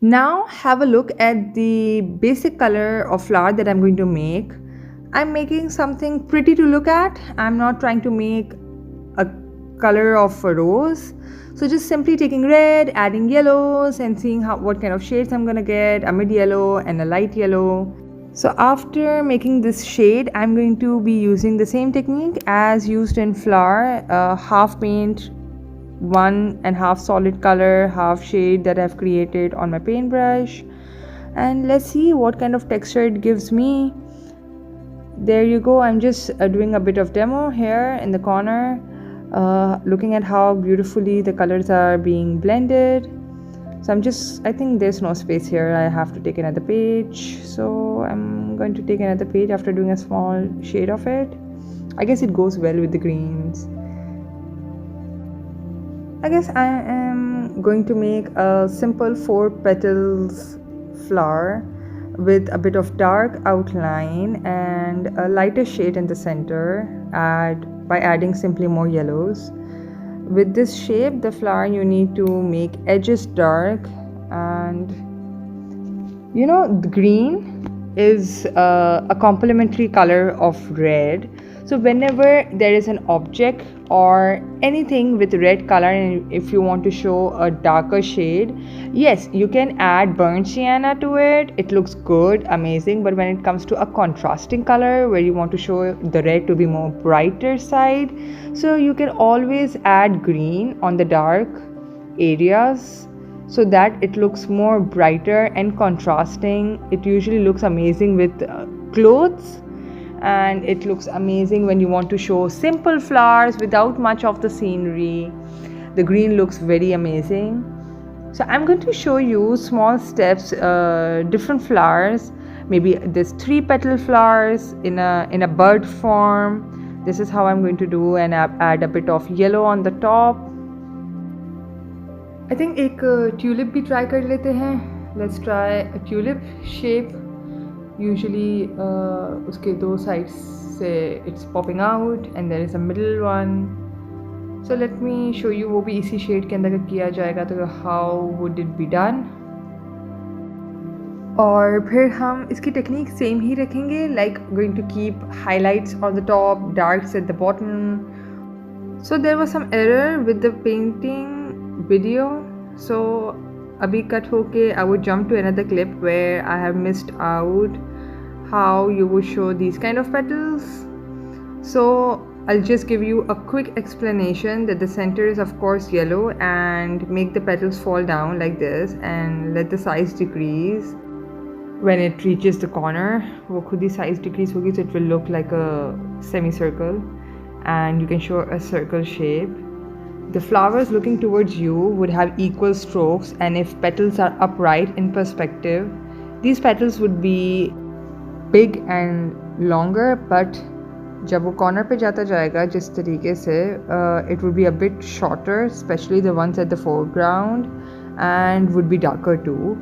Now have a look at the basic color of flower that I'm going to make. I'm making something pretty to look at. I'm not trying to make a color of a rose. So just simply taking red, adding yellows and seeing what kind of shades I'm gonna get, a mid yellow and a light yellow. So after making this shade, I'm going to be using the same technique as used in flower, half paint, one and half solid color, half shade that I've created on my paintbrush. And let's see what kind of texture it gives me. There you go. I'm just doing a bit of demo here in the corner, looking at how beautifully the colors are being blended. So I think there's no space here. I have to take another page. So I'm going to take another page after doing a small shade of it. I guess it goes well with the greens. I guess I am going to make a simple 4 petals flower with a bit of dark outline and a lighter shade in the center by adding simply more yellows. With this shape, the flower, you need to make edges dark, and the green is a complementary color of red. So whenever there is an object or anything with red color, and if you want to show a darker shade, yes, you can add burnt sienna to it. It looks good, amazing. But when it comes to a contrasting color where you want to show the red to be more brighter side, so you can always add green on the dark areas so that it looks more brighter and contrasting. It usually looks amazing with clothes, and it looks amazing when you want to show simple flowers without much of the scenery. The green looks very amazing. So I'm going to show you small steps, different flowers. Maybe this 3 petal flowers in a bud form. This is how I'm going to do, and add a bit of yellow on the top. I think एक tulip भी try कर लेते हैं. Let's try a tulip shape. Usually uske 2 sides se it's popping out and there is a middle one. So let me show you, वो भी इसी shade के अंदर किया जाएगा, तो how would it be done. और फिर हम इसकी टेक्निक सेम ही रखेंगे, like going to keep highlights on the top, darks at the bottom. So there was some error with the painting video, so abhi cut hoke I would jump to another clip where I have missed out how you would show these kind of petals. So I'll just give you a quick explanation that the center is of course yellow, and make the petals fall down like this and let the size decrease. When it reaches the corner, wo khud hi size decrease hogi, so it will look like a semicircle and you can show a circle shape. The flowers looking towards you would have equal strokes, and if petals are upright in perspective, these petals would be big and longer, but जब वो corner पे जाता जाएगा जिस तरीके से, it would be a bit shorter, especially the ones at the foreground, and would be darker too.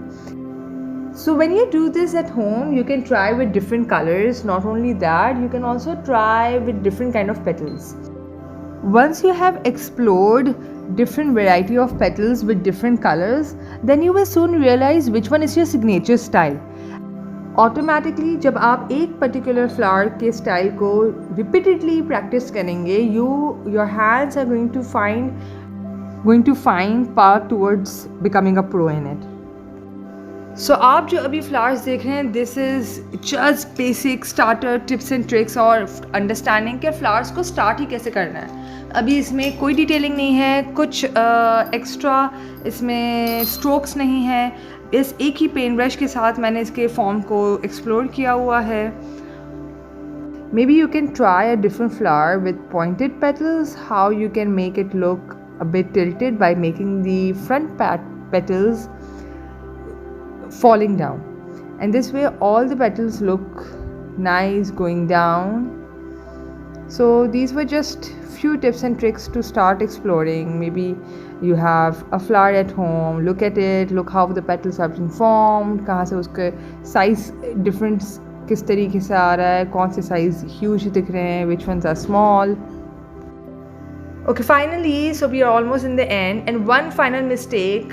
So when you do this at home, you can try with different colors. Not only that, you can also try with different kind of petals. Once you have explored different variety of petals with different colors, then you will soon realize which one is your signature style. Automatically जब आप एक particular flower के style को repeatedly practice करेंगे, your hands are going to find path towards becoming a pro in it. So आप जो अभी flowers देख रहे हैं, this is just basic starter tips and tricks और understanding के flowers को start ही कैसे करना है. अभी इसमें कोई डिटेलिंग नहीं है, कुछ एक्स्ट्रा इसमें स्ट्रोक्स नहीं है. इस एक ही पेंट ब्रश के साथ मैंने इसके फॉर्म को एक्सप्लोर किया हुआ है. Maybe you can try a different flower with pointed petals, how you can make it look a bit tilted by making the front petals falling down, and this way all the petals look nice going down. So these were just few tips and tricks to start exploring. Maybe you have a flower at home, look at it, look how the petals have been formed, कहाँ से उसके size difference किस तरीके से आ रहा है, कौन से size huge दिख रहे हैं, which ones are small. Okay, finally, so we are almost in the end, and one final mistake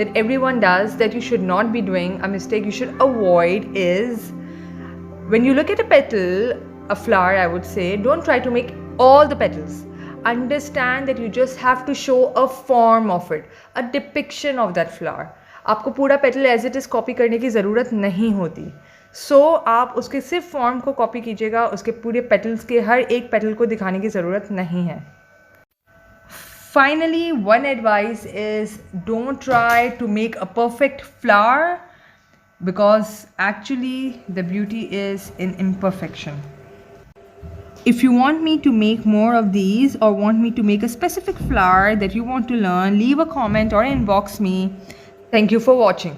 that everyone does that you should not be doing, a mistake you should avoid, is when you look at a petal, a flower I would say, don't try to make all the petals. Understand that you just have to show a form of it, a depiction of that flower. आपको पूरा petal as it is copy करने की ज़रूरत नहीं होती. So आप उसके सिर्फ form को copy कीजिएगा, उसके पूरे petals के हर एक petal को दिखाने की ज़रूरत नहीं है. Finally, one advice is don't try to make a perfect flower, because actually the beauty is in imperfection. If you want me to make more of these or want me to make a specific flower that you want to learn, leave a comment or inbox me. Thank you for watching.